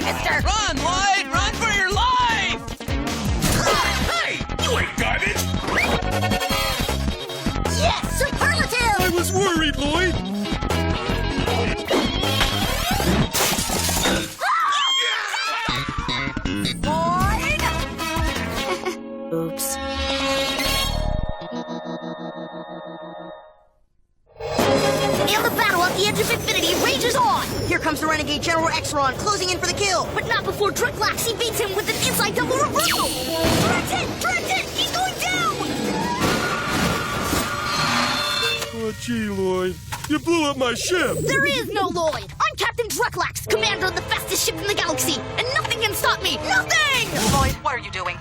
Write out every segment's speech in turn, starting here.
mister! Run, Lloyd! Run for your life! Hey! You ain't got it! Yes! Superlative! I was worried, Lloyd. Oops. And the battle at the edge of infinity rages on! Here comes the renegade General Exron, closing in for the kill! But not before Dricklax evades him with an inside double reversal! Direct hit! Direct hit! He's going down! Oh, gee, Lloyd. You blew up my ship. There is no Lloyd! I'm Captain Dricklax, commander of the fastest ship in the galaxy, and nothing can stop me! Nothing! Lloyd, what are you doing?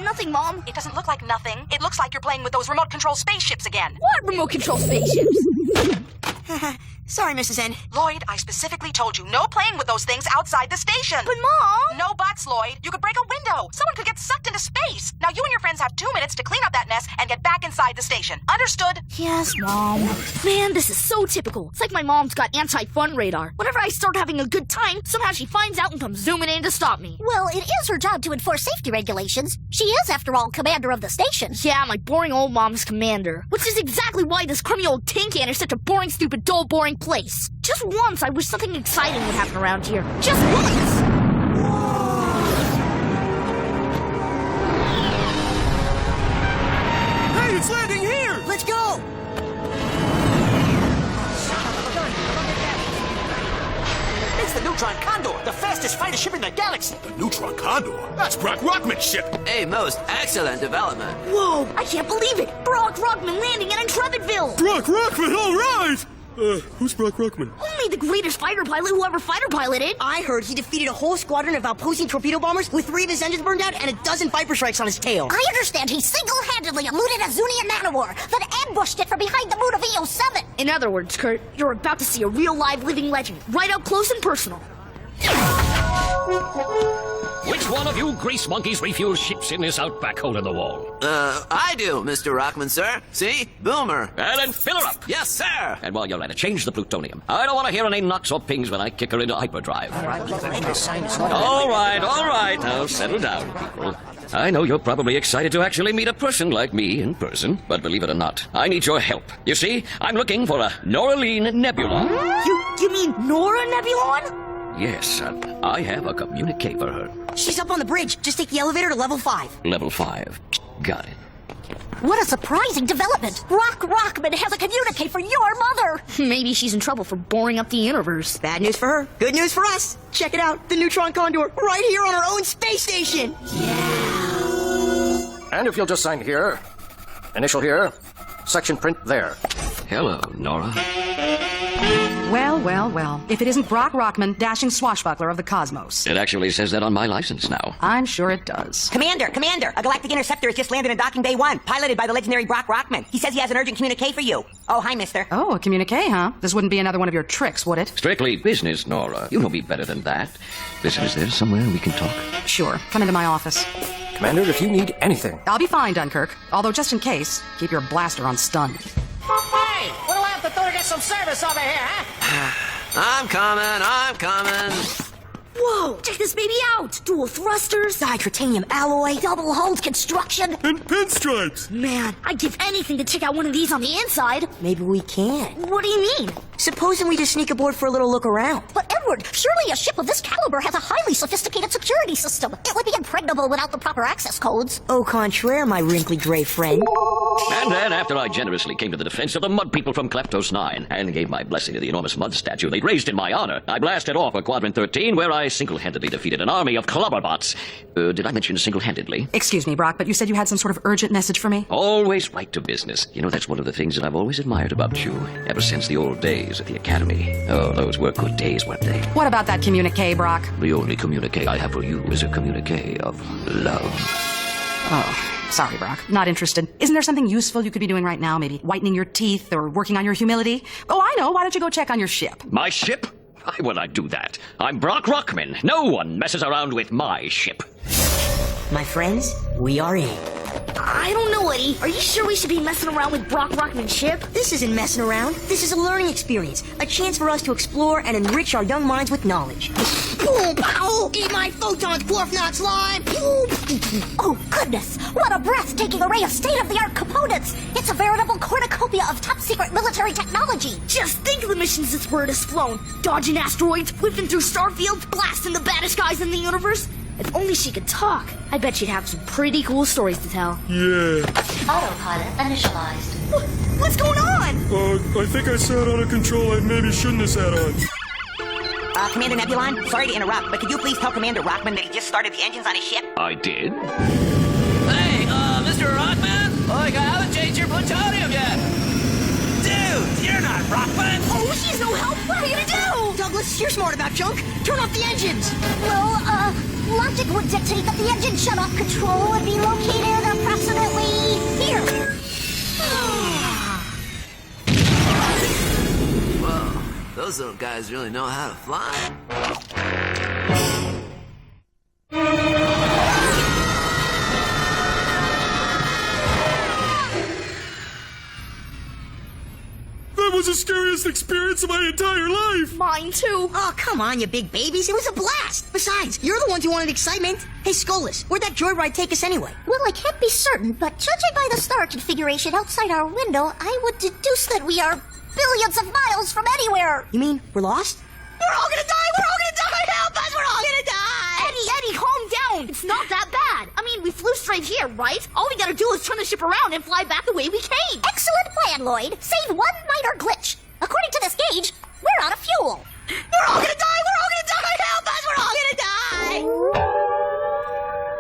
Nothing, Mom. It doesn't look like nothing. It looks like you're playing with those remote control spaceships again. What remote control spaceships? Sorry, Mrs. N. Lloyd, I specifically told you no playing with those things outside the station. But, Mom! No buts, Lloyd. You could break a window. Someone could get sucked into space. Now you and your friends have 2 minutes to clean up that mess and get back inside the station. Understood? Yes, Mom. Man, this is so typical. It's like my mom's got anti-fun radar. Whenever I start having a good time, somehow she finds out and comes zooming in to stop me. Well, it is her job to enforce safety regulations. She is, after all, commander of the station. Yeah, my boring old mom's commander. Which is exactly why this crummy old tin can is such a boring, stupid, dull, boring place. Just once, I wish something exciting would happen around here. Just once! Hey, it's landing here. Let's go! It's the Neutron Condor, the fastest fighter ship in the galaxy. The Neutron Condor? That's Brock Rockman's ship. A most excellent development. Whoa, I can't believe it! Brock Rockman landing at Intrepidville! Brock Rockman, all right. Who's Brock Rockman? Only the greatest fighter pilot who ever fighter piloted. I heard he defeated a whole squadron of outposting torpedo bombers with 3 of his engines burned out and a dozen Viper strikes on his tail. I understand he single-handedly eluded a Zunian man-of-war, then ambushed it from behind the moon of EO7. In other words, Kurt, you're about to see a real live living legend, right up close and personal. Which one of you grease monkeys refuels ships in this outback hole in the wall? I do, Mr. Rockman, sir. See? Boomer. Well, then fill her up. Yes, sir. And while you're at it, change the plutonium. I don't want to hear any knocks or pings when I kick her into hyperdrive. All right. Now settle down, people. I know you're probably excited to actually meet a person like me in person, but believe it or not, I need your help. You see, I'm looking for a Noraline Nebula. You mean Nora Nebulon? Yes, I have a communique for her. She's up on the bridge. Just take the elevator to level 5. Level 5. Got it. What a surprising development. Brock Rockman has a communique for your mother. Maybe she's in trouble for boring up the universe. Bad news for her, good news for us. Check it out, the Neutron Condor, right here on our own space station. And if you'll just sign here, initial here, section print there. Hello, Nora. Well. If it isn't Brock Rockman, dashing swashbuckler of the cosmos. It actually says that on my license now. I'm sure it does. Commander, a galactic interceptor has just landed in docking bay 1, piloted by the legendary Brock Rockman. He says he has an urgent communique for you. Oh, hi, mister. Oh, a communique, huh? This wouldn't be another one of your tricks, would it? Strictly business, Nora. You know me better than that. Listen, is there somewhere we can talk? Sure. Come into my office. Commander, if you need anything. I'll be fine, Dunkirk. Although, just in case, keep your blaster on stun. Hey, what'll I have to do to get some service over here, huh? I'm coming. Whoa, check this baby out. Dual thrusters, Titanium alloy, double-hulled construction. And pinstripes. Man, I'd give anything to check out one of these on the inside. Maybe we can. What do you mean? Supposing we just sneak aboard for a little look around. But Edward, surely a ship of this caliber has a highly sophisticated security system. It would be impregnable without the proper access codes. Au contraire, my wrinkly gray friend. And then, after I generously came to the defense of the mud people from Kleptos 9 and gave my blessing to the enormous mud statue they'd raised in my honor, I blasted off for Quadrant 13, where I single-handedly defeated an army of clobberbots. Did I mention single-handedly? Excuse me, Brock, but you said you had some sort of urgent message for me? Always right to business. You know, that's one of the things that I've always admired about you, ever since the old days at the Academy. Oh, those were good days, weren't they? What about that communique, Brock? The only communique I have for you is a communique of love. Oh, sorry, Brock. Not interested. Isn't there something useful you could be doing right now? Maybe whitening your teeth or working on your humility? Oh, I know. Why don't you go check on your ship? My ship? Why would I do that? I'm Brock Rockman. No one messes around with my ship. My friends, we are in. I don't know, Eddie. Are you sure we should be messing around with Brock Rockman's ship? This isn't messing around. This is a learning experience. A chance for us to explore and enrich our young minds with knowledge. Boom, pow! Eat my photons, dwarf not slime! Oh, goodness! What a breathtaking array of state-of-the-art components! It's a veritable cornucopia of top-secret military technology! Just think of the missions this bird has flown. Dodging asteroids, whipping through starfields, blasting the baddest guys in the universe. If only she could talk, I bet she'd have some pretty cool stories to tell. Yeah. Autopilot initialized. What's going on? I think I sat on a control I maybe shouldn't have sat on. Commander Nebulon, sorry to interrupt, but could you please tell Commander Rockman that he just started the engines on his ship? I did? Hey, Mr. Rockman? Like, I haven't changed your plutonium yet. Dude, you're not Rockman. Oh, she's no help. What are we gonna do? Douglas, you're smart about junk. Turn off the engines. Well, logic would dictate that the engine shut-off control would be located approximately here. Whoa, those little guys really know how to fly. That was the scariest experience of my entire life. Mine too. Oh, come on, you big babies. It was a blast. Besides, you're the ones who wanted excitement. Hey, Skolas, where'd that joyride take us anyway? Well, I can't be certain, but judging by the star configuration outside our window, I would deduce that we are billions of miles from anywhere. You mean we're lost? We're all gonna die! We're all gonna die! Help us! We're all gonna die! Eddie, calm down! It's not that bad. I mean, we flew straight here, right? All we gotta do is turn the ship around and fly back the way we came. Excellent plan, Lloyd. Save one minor glitch. According to this gauge, we're out of fuel. We're all gonna die! We're all gonna die! Help us! We're all gonna die!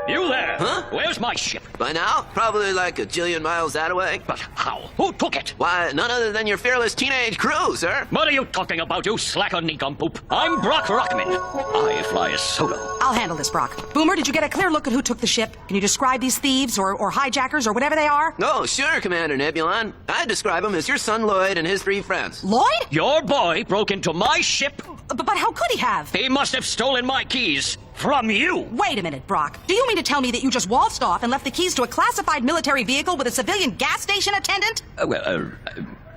You there? Huh? Where's my ship? By now, probably like a jillion miles that away. But how? Who took it? Why, none other than your fearless teenage crew, sir. What are you talking about, you slacker nincompoop? I'm Brock Rockman. I fly solo. I'll handle this, Brock. Boomer, did you get a clear look at who took the ship? Can you describe these thieves or hijackers or whatever they are? Oh, sure, Commander Nebulon. I'd describe them as your son Lloyd and his 3 friends. Lloyd? Your boy broke into my ship. But how could he have? He must have stolen my keys from you. Wait a minute, Brock. Do you mean to tell me that you just waltzed off and left the keys to a classified military vehicle with a civilian gas station attendant?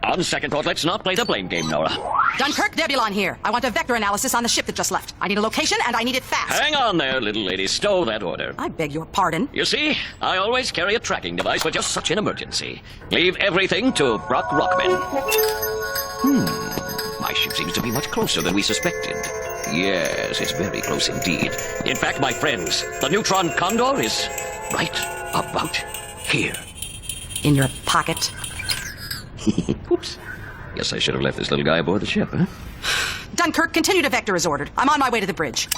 On second thought, let's not play the blame game, Nora. Dunkirk, Nebulon here. I want a vector analysis on the ship that just left. I need a location, and I need it fast. Hang on there, little lady. Stow that order. I beg your pardon. You see, I always carry a tracking device for just such an emergency. Leave everything to Brock Rockman. My ship seems to be much closer than we suspected. Yes, it's very close indeed. In fact, my friends, the neutron condor is right about here. In your pocket. Oops. Guess I should have left this little guy aboard the ship, huh? Dunkirk, continue to vector as ordered. I'm on my way to the bridge.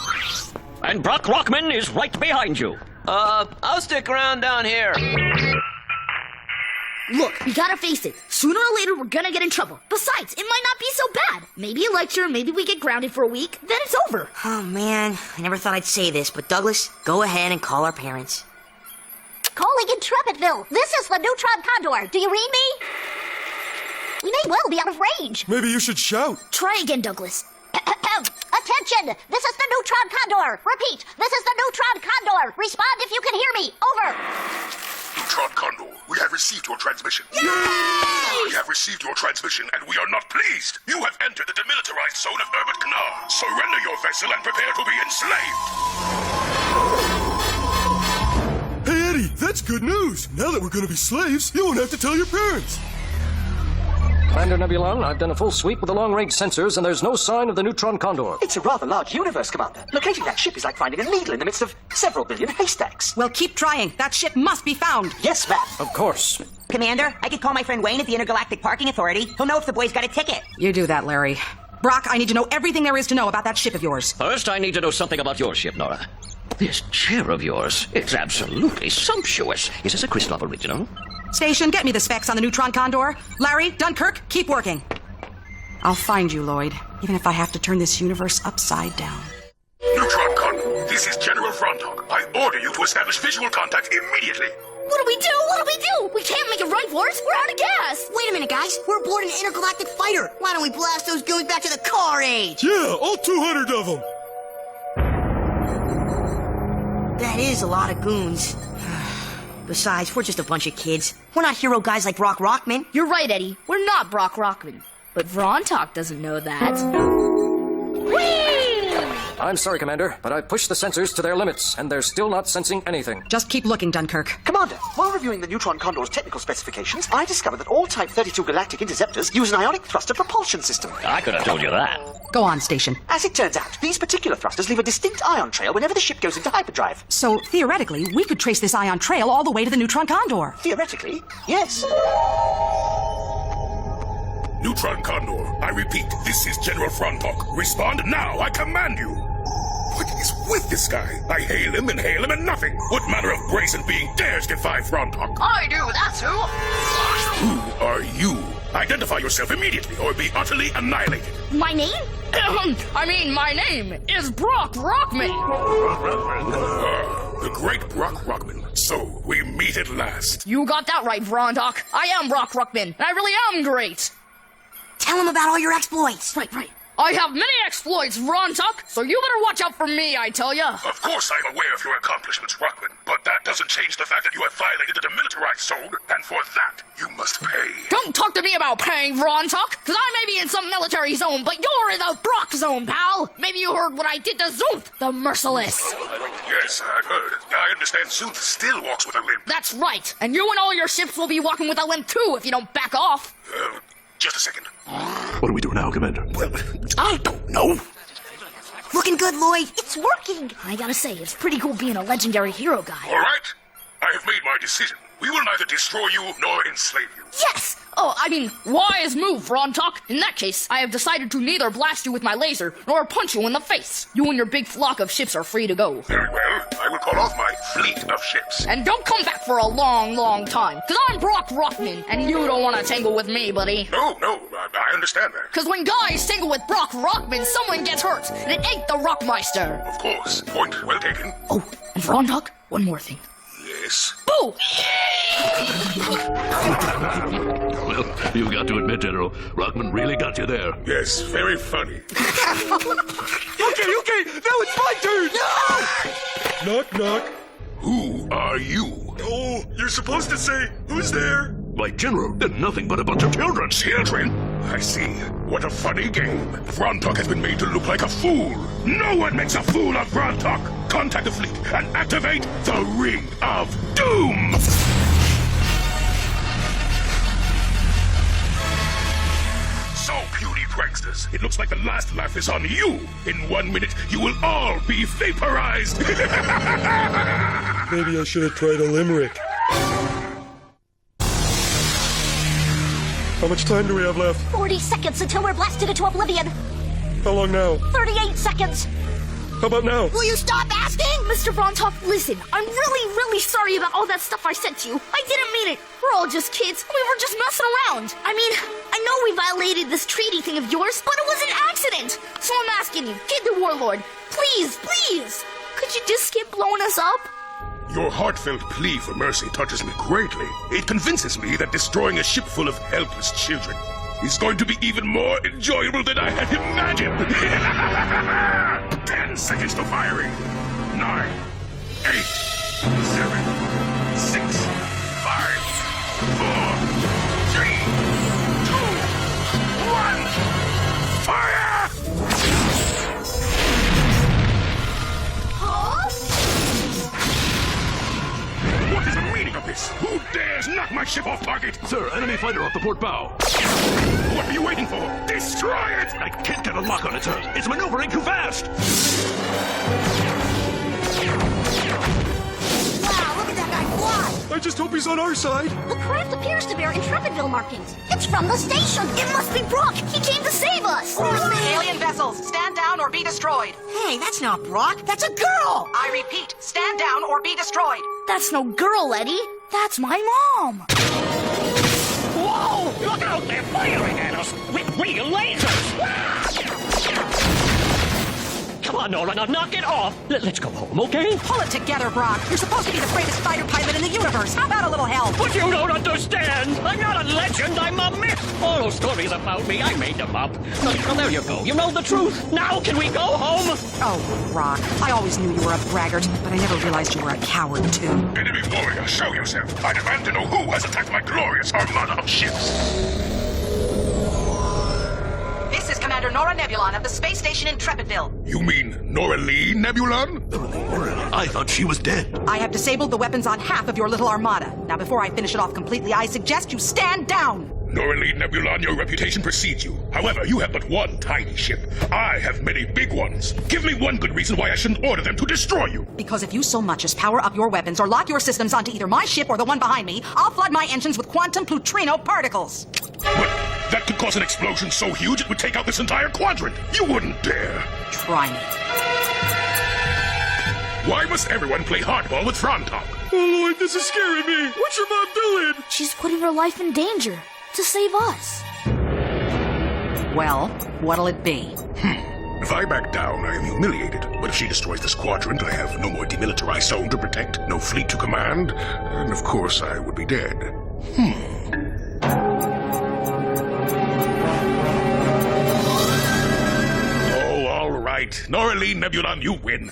And Brock Rockman is right behind you. I'll stick around down here. Look, we gotta face it. Sooner or later, we're gonna get in trouble. Besides, it might not be so bad. Maybe a lecture, maybe we get grounded for a week, then it's over. Oh, man. I never thought I'd say this, but Douglas, go ahead and call our parents. Calling Intrepidville. This is the Neutron Condor. Do you read me? We may well be out of range. Maybe you should shout. Try again, Douglas. Attention! This is the Neutron Condor. Repeat, this is the Neutron Condor. Respond if you can hear me. Over. Neutron Condor, we have received your transmission. Yay! We have received your transmission, and we are not pleased. You have entered the demilitarized zone of Urbit Knarr. Surrender your vessel and prepare to be enslaved. Hey, Eddie, that's good news. Now that we're going to be slaves, you won't have to tell your parents. Commander Nebulon, I've done a full sweep with the long-range sensors, and there's no sign of the neutron condor. It's a rather large universe, Commander. Locating that ship is like finding a needle in the midst of several billion haystacks. Well, keep trying. That ship must be found. Yes, ma'am. Of course. Commander, I could call my friend Wayne at the Intergalactic Parking Authority. He'll know if the boy's got a ticket. You do that, Larry. Brock, I need to know everything there is to know about that ship of yours. First, I need to know something about your ship, Nora. This chair of yours, it's absolutely sumptuous. Is this a Christoph original? Station, get me the specs on the Neutron Condor. Larry, Dunkirk, keep working. I'll find you, Lloyd, even if I have to turn this universe upside down. Neutron Condor, this is General Frontok. I order you to establish visual contact immediately. What do we do? What do we do? We can't make a right for us. We're out of gas. Wait a minute, guys. We're aboard an intergalactic fighter. Why don't we blast those goons back to the car age? Yeah, all 200 of them. That is a lot of goons. Besides, we're just a bunch of kids. We're not hero guys like Brock Rockman. You're right, Eddie. We're not Brock Rockman. But Vrontok doesn't know that. I'm sorry, Commander, but I've pushed the sensors to their limits, and they're still not sensing anything. Just keep looking, Dunkirk. Commander, while reviewing the Neutron Condor's technical specifications, I discovered that all Type 32 galactic interceptors use an ionic thruster propulsion system. I could have told you that. Go on, Station. As it turns out, these particular thrusters leave a distinct ion trail whenever the ship goes into hyperdrive. So, theoretically, we could trace this ion trail all the way to the Neutron Condor. Theoretically, yes. Neutron Condor, I repeat, this is General Vrontok. Respond now, I command you. What is with this guy? I hail him and nothing. What manner of brazen being dares defy Vrontok? I do, that's who. Who are you? Identify yourself immediately or be utterly annihilated. My name? My name is Brock Rockman. The great Brock Rockman. So, we meet at last. You got that right, Vrontok. I am Brock Rockman, and I really am great. Tell him about all your exploits. Right. I have many exploits, Vrontok, so you better watch out for me, I tell ya. Of course I'm aware of your accomplishments, Rockman, but that doesn't change the fact that you have violated the demilitarized zone, and for that, you must pay. Don't talk to me about paying, Vrontok, because I may be in some military zone, but you're in the Brock zone, pal. Maybe you heard what I did to Zooth, the Merciless. Yes, I've heard. I understand Zooth still walks with a limp. That's right, and you and all your ships will be walking with a limp too if you don't back off. Just a second. What do we do now, Commander? Well, I don't know. Looking good, Lloyd. It's working. I gotta say, it's pretty cool being a legendary hero guy. All right. I have made my decision. We will neither destroy you nor enslave you. Yes! Wise move, Vrontok. In that case, I have decided to neither blast you with my laser nor punch you in the face. You and your big flock of ships are free to go. Very well. I will call off my fleet of ships. And don't come back for a long, long time, because I'm Brock Rockman, and you don't want to tangle with me, buddy. No, I understand that. Because when guys tangle with Brock Rockman, someone gets hurt, and it ain't the Rockmeister. Of course. Point well taken. Oh, and Vrontok, one more thing. Yes. Boo! Well, you got to admit, General, Rockman really got you there. Yes, very funny. Okay, now it's my turn! No! Knock, knock. Who are you? Oh, you're supposed to say, who's there? Why, General, they're nothing but a bunch of children. Children? I see. What a funny game. Vrontok has been made to look like a fool. No one makes a fool of Vrontok. Contact the fleet and activate the Ring of Doom! So, puny pranksters, it looks like the last laugh is on you. In 1 minute, you will all be vaporized. Maybe I should have tried a limerick. How much time do we have left? 40 seconds until we're blasted into oblivion. How long now? 38 seconds. How about now? Will you stop asking? Mr. Vrontok, listen, I'm really sorry about all that stuff I said to you. I didn't mean it. We're all just kids. We were just messing around. I know we violated this treaty thing of yours, but it was an accident. So I'm asking you, Kid the Warlord, please, could you just skip blowing us up? Your heartfelt plea for mercy touches me greatly. It convinces me that destroying a ship full of helpless children is going to be even more enjoyable than I had imagined. 10 seconds to firing. 9, 8, 7, 6, 5, 4, 3, 2, 1. Fire! What is the meaning of this? Who dares knock my ship off target? Sir, enemy fighter off the port bow. What are you waiting for? Destroy it! I can't get a lock on it, sir. It's maneuvering too fast. Wow, look at that guy fly! I just hope he's on our side. The craft appears to bear Intrepidville markings. It's from the station. It must be Brock! He came to save us! Alien vessels, stand down or be destroyed. Hey, that's not Brock. That's a girl! I repeat, stand down or be destroyed. That's no girl, Eddie. That's my mom. Whoa! Look out! They're firing at us with real lasers! come on, Nora, now knock it off. Let's go home, okay? Pull it together, Brock. You're supposed to be the greatest fighter pilot in the universe. How about a little help? But you don't understand. I'm not a legend, I'm a myth. All those stories about me, I made them up. Well, there you go. You know the truth. Now can we go home? Oh, Brock. I always knew you were a braggart, but I never realized you were a coward, too. Enemy warrior, show yourself. I demand to know who has attacked my glorious armada of ships. This is Commander Nora Nebulon of the space station in Trepidville. You mean Nora Lee Nebulon? I thought she was dead. I have disabled the weapons on half of your little armada. Now, before I finish it off completely, I suggest you stand down. Nora Lee Nebulon, your reputation precedes you. However, you have but one tiny ship. I have many big ones. Give me one good reason why I shouldn't order them to destroy you. Because if you so much as power up your weapons or lock your systems onto either my ship or the one behind me, I'll flood my engines with quantum plutrino particles. But that could cause an explosion so huge it would take out this entire quadrant. You wouldn't dare. Try me. Why must everyone play hardball with Frontok? Oh, Lloyd, this is scaring me. What's your mom doing? She's putting her life in danger to save us. Well, what'll it be? If I back down, I am humiliated. But if she destroys this quadrant, I have no more demilitarized zone to protect, no fleet to command, and of course I would be dead. Oh, all right. Nora Lee Nebulon, you win.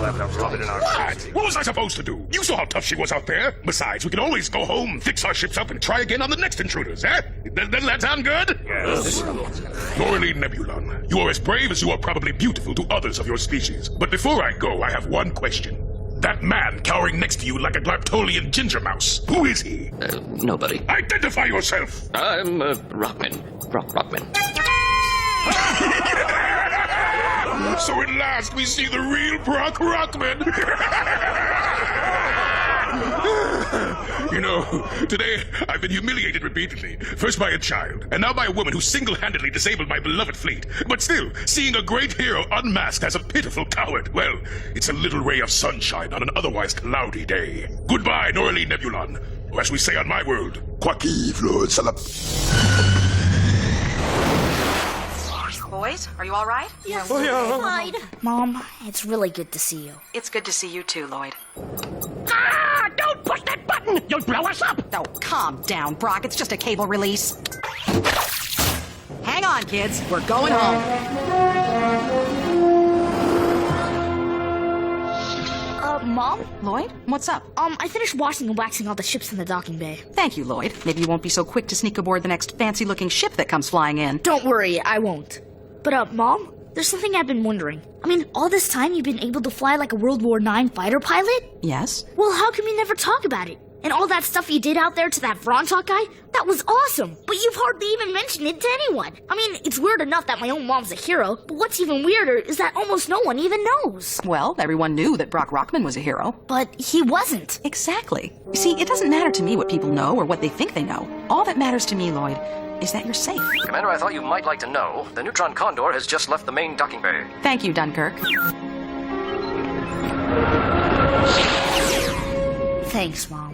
What was I supposed to do? You saw how tough she was out there. Besides, we can always go home, fix our ships up, and try again on the next intruders, eh? Doesn't that sound good? Yes. Nora Lee Nebulon, you are as brave as you are probably beautiful to others of your species. But before I go, I have one question. That man cowering next to you like a Glarptolian ginger mouse, who is he? Nobody. Identify yourself! I'm, Rockman. Rockman. So at last we see the real Brock Rockman. You know, today I've been humiliated repeatedly. First by a child, and now by a woman who single-handedly disabled my beloved fleet. But still, seeing a great hero unmasked as a pitiful coward, well, it's a little ray of sunshine on an otherwise cloudy day. Goodbye, Nora Lee Nebulon. Or as we say on my world, Quacky Lord Salap. Boys, are you all right? Yes, Fine. Mom, it's really good to see you. It's good to see you too, Lloyd. Ah! Don't push that button! You'll blow us up! Oh, calm down, Brock. It's just a cable release. Hang on, kids. We're going home. Mom? Lloyd, what's up? I finished washing and waxing all the ships in the docking bay. Thank you, Lloyd. Maybe you won't be so quick to sneak aboard the next fancy-looking ship that comes flying in. Don't worry, I won't. But, Mom, there's something I've been wondering. I mean, all this time you've been able to fly like a World War IX fighter pilot? Yes? Well, how come we never talk about it? And all that stuff you did out there to that Frontok guy? That was awesome! But you've hardly even mentioned it to anyone. I mean, it's weird enough that my own mom's a hero, but what's even weirder is that almost no one even knows. Well, everyone knew that Brock Rockman was a hero. But he wasn't. Exactly. You see, it doesn't matter to me what people know or what they think they know. All that matters to me, Lloyd, is that you're safe. Commander, I thought you might like to know. The Neutron Condor has just left the main docking bay. Thank you, Dunkirk. Thanks, Mom.